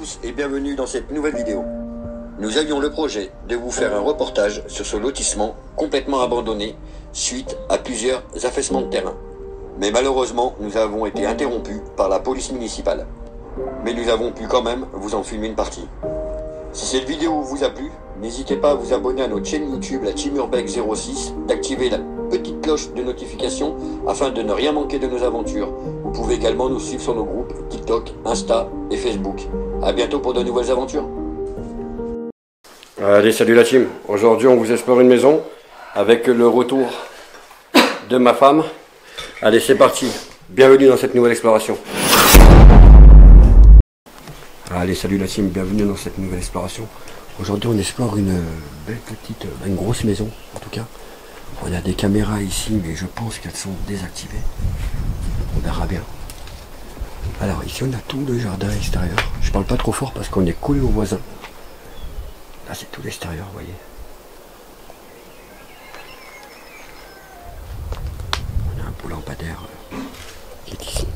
tous et bienvenue dans cette nouvelle vidéo. Nous avions le projet de vous faire un reportage sur ce lotissement complètement abandonné suite à plusieurs affaissements de terrain. Mais malheureusement, nous avons été interrompus par la police municipale. Mais nous avons pu quand même vous en filmer une partie. Si cette vidéo vous a plu, n'hésitez pas à vous abonner à notre chaîne YouTube, la Team Urbex 06, d'activer la petite cloche de notification afin de ne rien manquer de nos aventures. Vous pouvez également nous suivre sur nos groupes TikTok, Insta et Facebook. A bientôt pour de nouvelles aventures. Allez, salut la team. Aujourd'hui, on vous explore une maison avec le retour de ma femme. Allez, c'est parti. Bienvenue dans cette nouvelle exploration. Allez, salut la team. Bienvenue dans cette nouvelle exploration. Aujourd'hui, on explore une belle petite, une grosse maison en tout cas. Il y a des caméras ici, mais je pense qu'elles sont désactivées. On verra bien. Alors, ici, on a tout le jardin extérieur. Je parle pas trop fort parce qu'on est collé aux voisins. Là, c'est tout l'extérieur, vous voyez. On a un beau lampadaire qui est ici.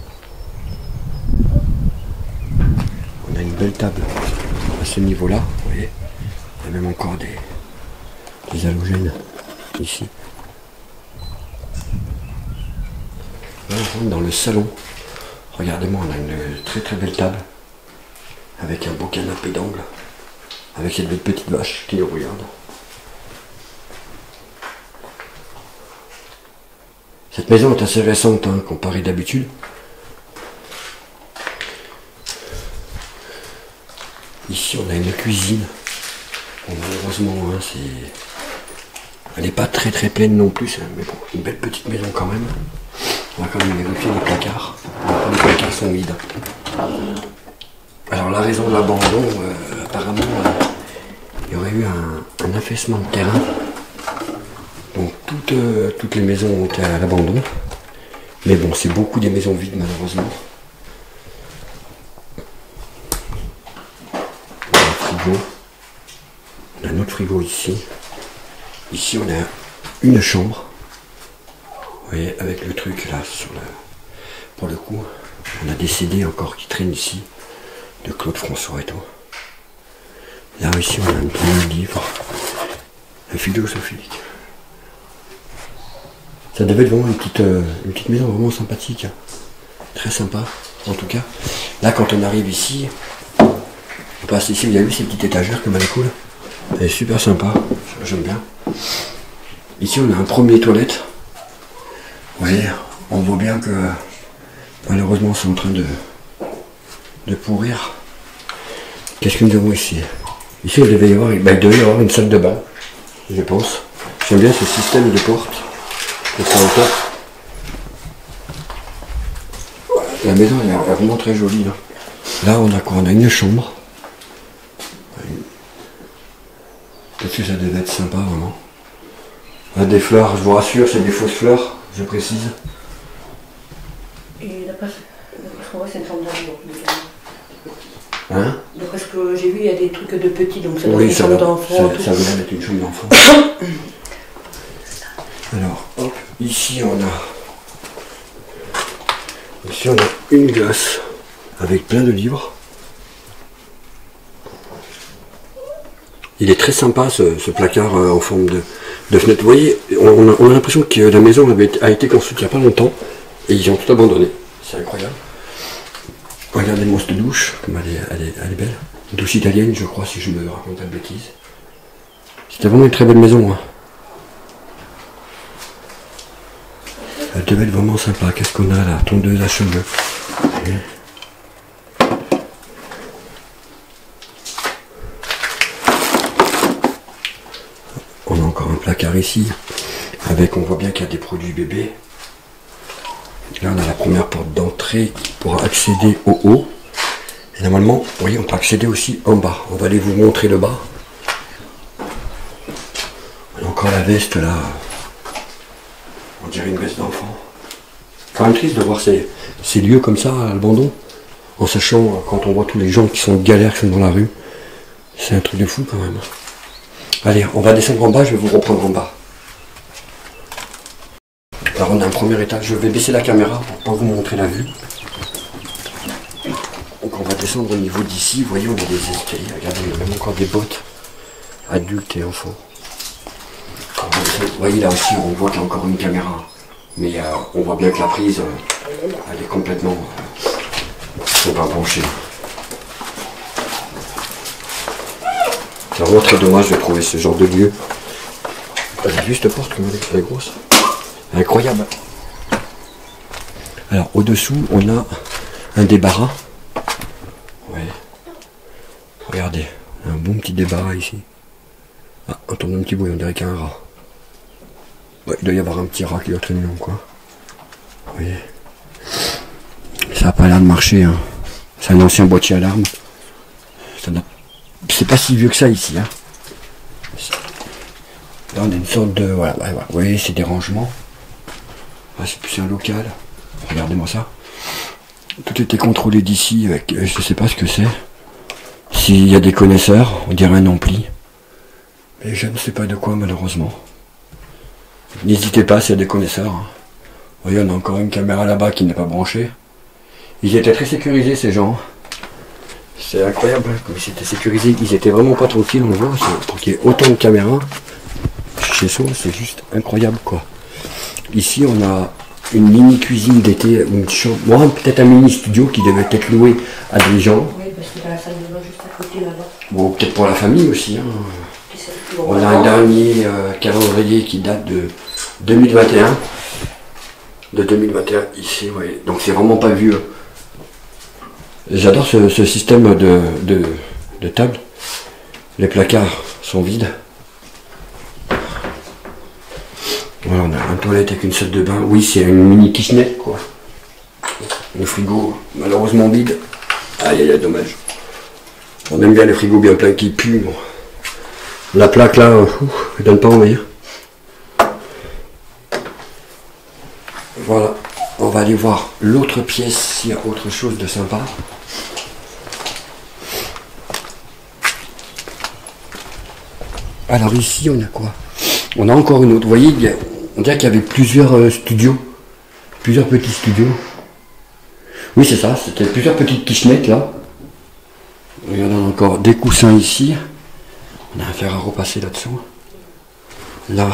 On a une belle table à ce niveau-là, vous voyez. Il y a même encore des halogènes ici. Là, on rentre dans le salon. Regardez-moi, on a une très très belle table avec un beau canapé d'angle. Avec cette belle petite vache qui nous regarde. Cette maison est assez récente comparée d'habitude. Ici on a une cuisine. Bon, malheureusement elle n'est pas très très pleine non plus, mais bon, une belle petite maison quand même. On va quand même vérifier les placards. Les placards sont vides. Alors la raison de l'abandon, apparemment, il y aurait eu un affaissement de terrain. Donc toutes les maisons ont été à l'abandon. Mais bon, c'est beaucoup des maisons vides malheureusement. On a un frigo. On a un autre frigo ici. Ici on a une chambre. Vous voyez, avec le truc là pour le coup. On a des CD encore qui traînent ici. De Claude François et tout. Là ici on a un petit livre philosophique. Ça devait être vraiment une petite maison vraiment sympathique. Très sympa en tout cas. Là quand on arrive ici, on passe ici, vous avez vu ces petites étagères comme elle est cool. Elle est super sympa, j'aime bien. Ici on a un premier toilette. Vous voyez, on voit bien que malheureusement c'est en train de pourrir. Qu'est-ce que nous avons ici? Ici il devait y avoir une salle de bain, je pense. J'aime bien ce système de porte. La maison elle est vraiment très jolie. Là on a quoi? On a une chambre. Peut-être que ça devait être sympa vraiment. On a des fleurs, je vous rassure, c'est des fausses fleurs, je précise. Et d'après ce qu'on voit, c'est une chambre d'enfant. Hein? D'après ce que j'ai vu, il y a des trucs de petits, donc ça doit être une chambre d'enfant. Ça veut être une chambre d'enfant. Alors, hop, ici on a une glace avec plein de livres. Il est très sympa ce placard en forme de fenêtre. Vous voyez, on a l'impression que la maison a été construite il n'y a pas longtemps et ils ont tout abandonné. C'est incroyable. Regardez-moi cette douche, comme elle est belle. Une douche italienne, je crois, si je me raconte pas de bêtises. C'était vraiment une très belle maison. Elle devait être vraiment sympa. Qu'est-ce qu'on a là? Tondeuse à cheveux. On a encore un placard ici. On voit bien qu'il y a des produits bébés. Là, on a la première porte d'entrée pour accéder au haut. Et normalement, vous voyez, on peut accéder aussi en bas. On va aller vous montrer le bas. On a encore la veste là. On dirait une veste d'enfant. Quand même triste de voir ces lieux comme ça à l'abandon. En sachant, quand on voit tous les gens qui sont en galère, qui sont dans la rue. C'est un truc de fou quand même. Allez, on va descendre en bas, je vais vous reprendre en bas. Alors on a un premier étage, je vais baisser la caméra pour pas vous montrer la vue. Donc on va descendre au niveau d'ici. Vous voyez, on a des escaliers. Regardez, il y a même encore des bottes. Adultes et enfants. Vous voyez, là aussi, on voit qu'il y a encore une caméra. Mais on voit bien que la prise, elle est complètement... c'est pas branché. C'est vraiment très dommage de trouver ce genre de lieu. J'ai vu cette porte comme elle est grosse. Incroyable. Alors au-dessous, on a un débarras. Ouais. Regardez, un bon petit débarras ici. Ah, on tourne un petit bruit, on dirait qu'il y a un rat. Ouais, il doit y avoir un petit rat qui doit traîner dans le coin. Vous voyez. Ça n'a pas l'air de marcher. Hein. C'est un ancien boîtier alarme. C'est pas si vieux que ça ici. Hein. Là on a une sorte de... Voilà, ouais, vous voyez, c'est des rangements. Ah, c'est plus un local. Regardez-moi ça. Tout était contrôlé d'ici avec... je sais pas ce que c'est. S'il y a des connaisseurs, on dirait un ampli. Mais je ne sais pas de quoi malheureusement. N'hésitez pas s'il y a des connaisseurs. Hein. Vous voyez, on a encore une caméra là-bas qui n'est pas branchée. Ils étaient très sécurisés ces gens. C'est incroyable comme ils étaient sécurisés. Ils étaient vraiment pas tranquilles, on le voit. Pour qu'il y ait autant de caméras chez soi, c'est juste incroyable quoi. Ici on a une mini cuisine d'été, une chambre, bon, peut-être un mini studio qui devait être loué à des gens. Oui, parce que dans la salle de bain juste à côté là-bas. Bon, peut-être pour la famille aussi. Hein. On a un dernier calendrier qui date de 2021. De 2021 ici, vous voyez. Donc c'est vraiment pas vieux. J'adore ce système de table. Les placards sont vides. Voilà, on a une toilette avec une salle de bain. Oui, c'est une mini kitchenette quoi. Le frigo, malheureusement vide. Aïe aïe aïe, dommage. On aime bien les frigos bien pleins qui puent. Bon. La plaque là, elle donne pas envie. Voilà, on va aller voir l'autre pièce s'il y a autre chose de sympa. Alors ici on a quoi? On a encore une autre, vous voyez, on dirait qu'il y avait plusieurs studios, plusieurs petits studios. Oui c'est ça, c'était plusieurs petites kitchenettes là. Il y en a encore des coussins ici. On a un fer à repasser là-dessous. Là,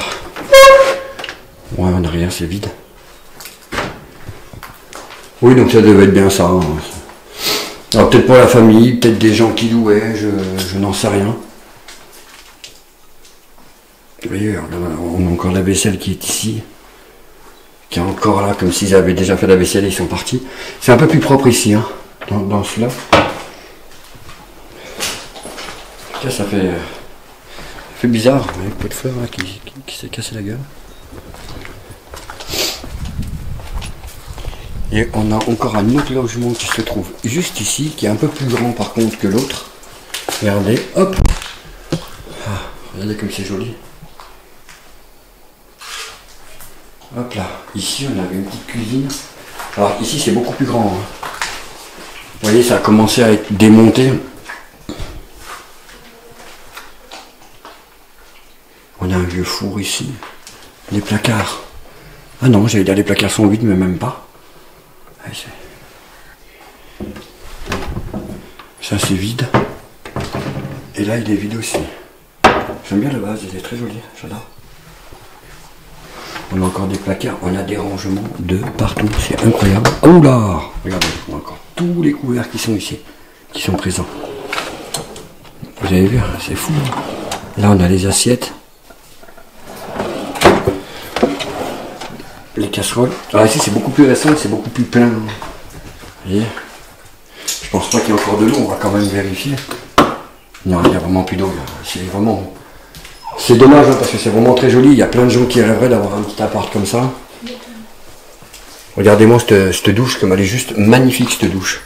ouais on n'a rien, c'est vide. Oui donc ça devait être bien ça. Hein. Alors peut-être pour la famille, peut-être des gens qui louaient, je n'en sais rien. Vous voyez, on a encore la vaisselle qui est ici, qui est encore là, comme s'ils avaient déjà fait la vaisselle et ils sont partis. C'est un peu plus propre ici, hein, dans celui-là. Ça fait bizarre, avec un peu de fleurs là, qui s'est cassé la gueule. Et on a encore un autre logement qui se trouve juste ici, qui est un peu plus grand par contre que l'autre. Regardez, hop. Ah, regardez comme c'est joli. Hop là, ici on avait une petite cuisine. Alors ici c'est beaucoup plus grand. Hein. Vous voyez, ça a commencé à être démonté. On a un vieux four ici. Les placards. Ah non, j'allais dire les placards sont vides, mais même pas. Ça c'est vide. Et là il est vide aussi. J'aime bien la base, il est très joli, j'adore. On a encore des placards, on a des rangements de partout, c'est incroyable. Oh là, regardez, on a encore tous les couverts qui sont ici, qui sont présents. Vous avez vu, c'est fou. Là on a les assiettes. Les casseroles. Alors ici c'est beaucoup plus récent, c'est beaucoup plus plein. Vous voyez, je pense pas qu'il y ait encore de l'eau, on va quand même vérifier. Non, il n'y a vraiment plus d'eau, c'est vraiment... C'est dommage hein, parce que c'est vraiment très joli, il y a plein de gens qui rêveraient d'avoir un petit appart comme ça. Regardez-moi cette douche, comme elle est juste magnifique cette douche.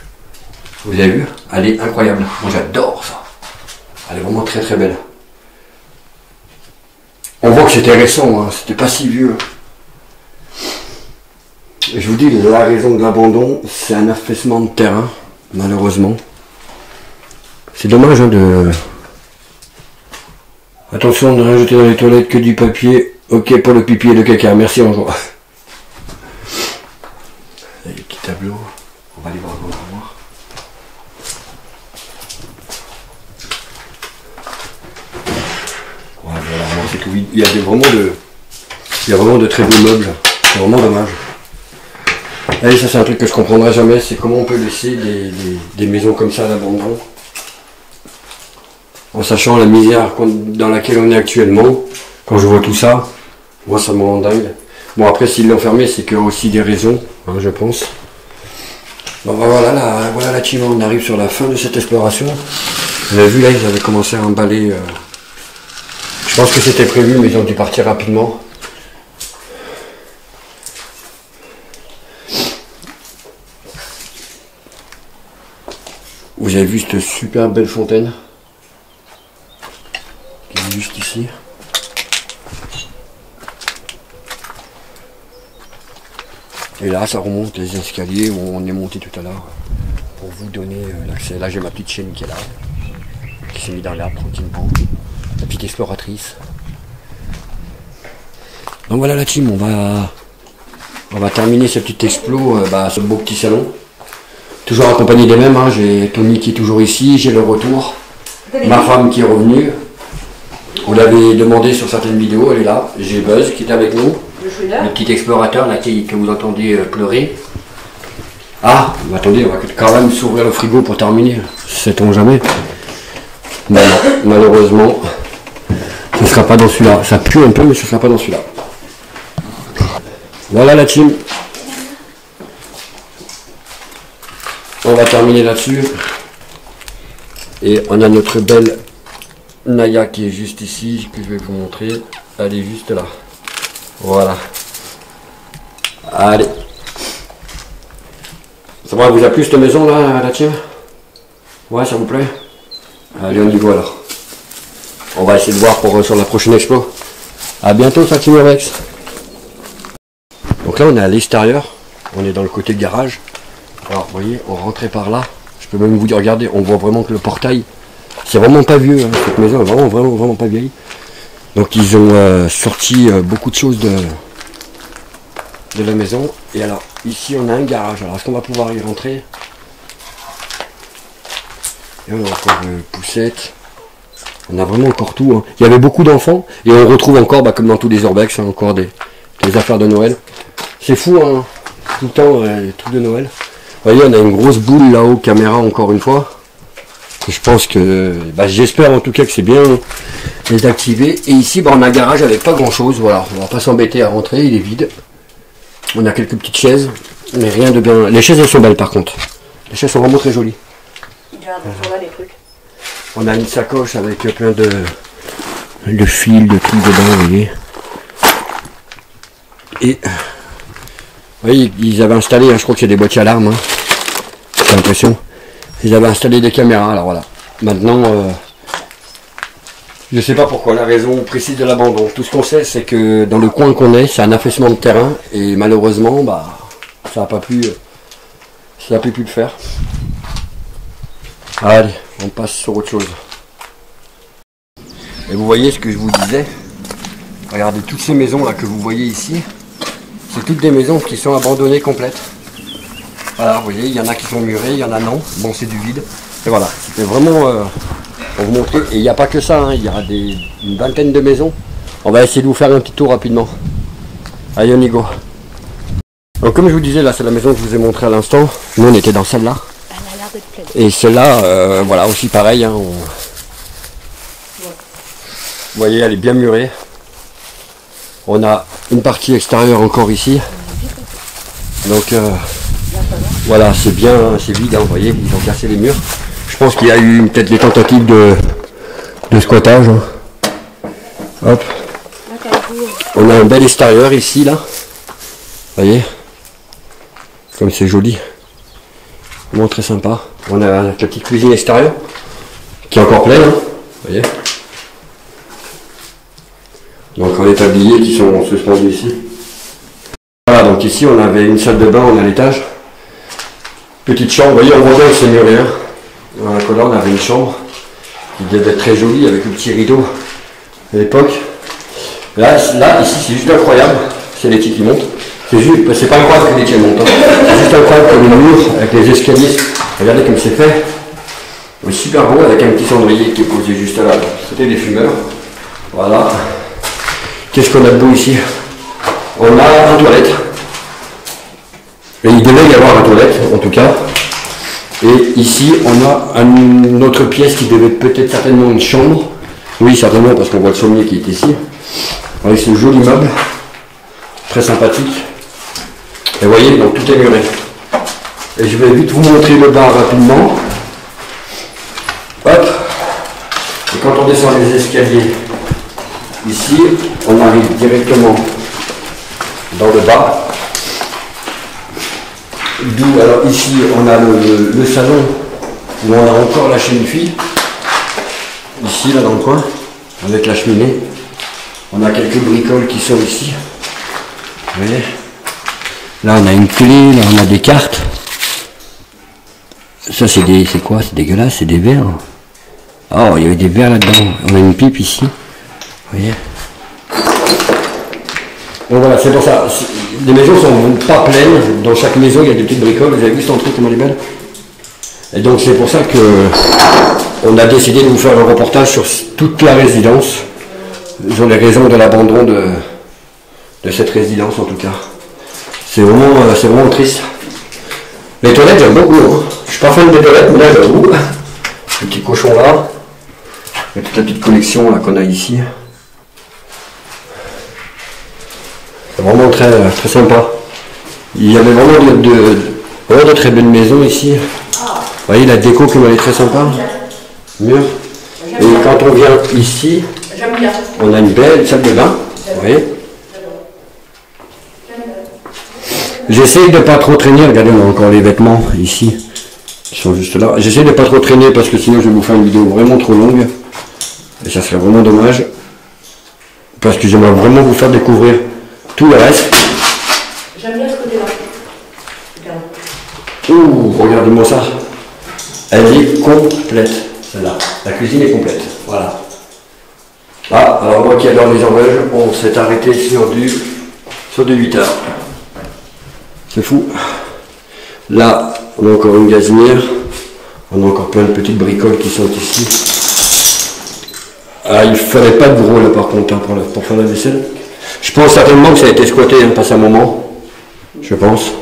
Vous avez vu? Elle est incroyable, moi j'adore ça. Elle est vraiment très très belle. On voit que c'était récent, hein, c'était pas si vieux. Et je vous dis, la raison de l'abandon, c'est un affaissement de terrain, malheureusement. C'est dommage hein, de... Attention de ne rien jeter dans les toilettes que du papier. Ok pour le pipi et le caca. Merci, bonjour. Les petits tableaux. On va aller voir dans l'armoire. il y a vraiment de très beaux meubles. C'est vraiment dommage. Et ça c'est un truc que je comprendrai jamais, c'est comment on peut laisser des maisons comme ça à l'abandon. En sachant la misère dans laquelle on est actuellement, quand je vois tout ça, moi ça me rend dingue. Bon après s'ils l'ont fermé c'est qu'il y a aussi des raisons, hein, je pense. Bon bah, voilà la team, on arrive sur la fin de cette exploration. Vous avez vu là ils avaient commencé à emballer. Je pense que c'était prévu mais ils ont dû partir rapidement. Vous avez vu cette super belle fontaine qui est juste ici. Et là ça remonte les escaliers où on est monté tout à l'heure pour vous donner l'accès. Là j'ai ma petite chienne qui est là, qui s'est mise dans l'arbre tranquillement. La petite exploratrice. Donc voilà la team, on va terminer ce petit explo, ce beau petit salon. Toujours accompagné des mêmes, hein. J'ai Tony qui est toujours ici, j'ai le retour, ma femme qui est revenue, vous l'avez demandé sur certaines vidéos, elle est là, j'ai Buzz qui est avec nous, le petit explorateur là que vous entendez pleurer. Ah, mais attendez, on va quand même s'ouvrir le frigo pour terminer, sait-on jamais. Ben non, malheureusement, ce ne sera pas dans celui-là, ça pue un peu mais ce ne sera pas dans celui-là. Voilà la team. On va terminer là-dessus. Et on a notre belle Naya qui est juste ici, que je vais vous montrer. Elle est juste là. Voilà. Allez. Ça va, vous a plu cette maison là, la team? Ouais, ça vous plaît? Allez, on y va alors. On va essayer de voir sur la prochaine expo. A bientôt, Fatima Rex. Donc là, on est à l'extérieur. On est dans le côté de garage. Alors vous voyez, on rentrait par là, je peux même vous dire, regardez, on voit vraiment que le portail, c'est vraiment pas vieux, hein, cette maison est vraiment pas vieille. Donc ils ont sorti beaucoup de choses de la maison. Et alors, ici on a un garage, alors est-ce qu'on va pouvoir y rentrer? Et on a encore une poussette, on a vraiment encore tout. Hein. Il y avait beaucoup d'enfants, et on retrouve encore, comme dans tous les urbex, hein, encore des affaires de Noël. C'est fou, hein, tout le temps, les trucs de Noël. Vous voyez, on a une grosse boule là-haut, caméra encore une fois. Je pense que, j'espère en tout cas que c'est bien désactivé. Et ici, on a un garage avec pas grand-chose. Voilà, on va pas s'embêter à rentrer, il est vide. On a quelques petites chaises, mais rien de bien. Les chaises elles sont belles par contre. Les chaises sont vraiment très jolies. On a une sacoche avec plein de fils, de trucs dedans, vous voyez. Et vous voyez, ils avaient installé, je crois que c'est des boîtiers alarmes, hein. J'ai l'impression. Ils avaient installé des caméras, alors voilà. Maintenant, je ne sais pas pourquoi, la raison précise de l'abandon. Tout ce qu'on sait, c'est que dans le coin qu'on est, c'est un affaissement de terrain, et malheureusement, ça n'a pas pu le faire. Allez, on passe sur autre chose. Et vous voyez ce que je vous disais, regardez toutes ces maisons là que vous voyez ici. C'est toutes des maisons qui sont abandonnées complètes. Voilà, vous voyez, il y en a qui sont murées, il y en a non. Bon, c'est du vide. Et voilà, c'était vraiment pour vous montrer. Et il n'y a pas que ça, hein, il y a une vingtaine de maisons. On va essayer de vous faire un petit tour rapidement. Allez, on y go. Donc, comme je vous disais, là, c'est la maison que je vous ai montré à l'instant. Nous, on était dans celle-là. Et celle-là, voilà, aussi pareil. Hein, vous voyez, elle est bien murée. On a une partie extérieure encore ici. Donc voilà, c'est bien, c'est vide, hein, vous voyez, ils ont cassé les murs. Je pense qu'il y a eu peut-être des tentatives de squattage. Hein. Hop. On a un bel extérieur ici, là. Vous voyez, comme c'est joli. Vraiment très sympa. On a la petite cuisine extérieure qui est encore pleine. Hein. Vous voyez. Donc en établier qui sont suspendus ici. Voilà, donc ici on avait une salle de bain, on a l'étage. Petite chambre, vous voyez, on voit bien que c'est muré. Hein. Voilà, là on avait une chambre qui devait être très jolie avec le petit rideau à l'époque. Là, ici c'est juste incroyable, c'est les tirs qui montent. C'est pas incroyable que les tirs montent. Hein. C'est juste incroyable comme le mur avec les escaliers. Regardez comme c'est fait. C'est super beau avec un petit cendrier qui est posé juste là. C'était des fumeurs. Voilà. Qu'est-ce qu'on a de beau ici? On a une toilette. Et il devait y avoir une toilette, en tout cas. Et ici, on a une autre pièce qui devait peut-être certainement une chambre. Oui, certainement, parce qu'on voit le sommier qui est ici. Avec ce joli meuble. Très sympathique. Et vous voyez, donc tout est muré. Et je vais vite vous montrer le bas rapidement. Hop. Et quand on descend les escaliers, ici, on arrive directement dans le bas. D'où, alors ici, on a le salon où on a encore la chaîne fille. Ici, là dans le coin, avec la cheminée. On a quelques bricoles qui sont ici. Vous voyez? Là, on a une clé, là, on a des cartes. Ça, c'est quoi? C'est dégueulasse, c'est des verres. Oh, il y avait des verres là-dedans. On a une pipe ici. Vous voyez? Donc voilà, c'est pour ça. Les maisons sont pas pleines. Dans chaque maison, il y a des petites bricoles. Vous avez vu cette entrée, comment elle est belle? Et donc, c'est pour ça que on a décidé de vous faire un reportage sur toute la résidence. Sur les raisons de l'abandon de cette résidence, en tout cas. C'est vraiment triste. Les toilettes, j'aime beaucoup. Hein. Je suis pas fan des toilettes, mais là, j'avoue. Le petit cochon là. Et toute la petite collection qu'on a ici. C'est vraiment très sympa. Il y avait vraiment de très belles maisons ici. Vous voyez la déco qui est très sympa. Mur. Et quand on vient ici, on a une belle salle de bain. Vous voyez. J'essaye de ne pas trop traîner. Regardez, on a encore les vêtements ici. Ils sont juste là. J'essaie de ne pas trop traîner parce que sinon je vais vous faire une vidéo vraiment trop longue. Et ça serait vraiment dommage. Parce que j'aimerais vraiment vous faire découvrir tout le reste. J'aime bien ce côté-là. Ouh, regardez-moi ça. Elle est complète, celle-là. La cuisine est complète. Voilà. Ah, alors moi qui adore les horloges, on s'est arrêté sur du 8 heures. C'est fou. Là, on a encore une gazinière. On a encore plein de petites bricoles qui sont ici. Ah, il ne fallait pas de gros là par contre hein, pour faire la vaisselle. Je pense certainement que ça a été squatté hein, passé un moment. Je pense.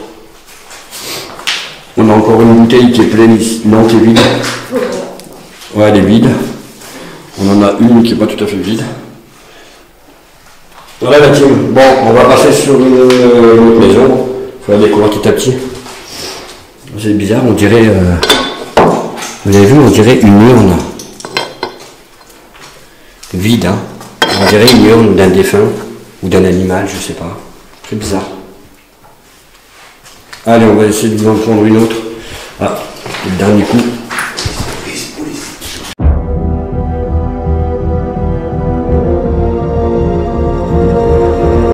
On a encore une bouteille qui est pleine ici. Non, qui est vide. Ouais, elle est vide. On en a une qui n'est pas tout à fait vide. Voilà la team. Bon, on va passer sur une autre maison. Il faut la découvrir petit à petit. C'est bizarre, on dirait... vous avez vu, on dirait une urne. Vide, hein. On dirait une urne d'un défunt ou d'un animal, je sais pas. C'est bizarre. Allez, on va essayer de vous en prendre une autre. Ah, le dernier coup.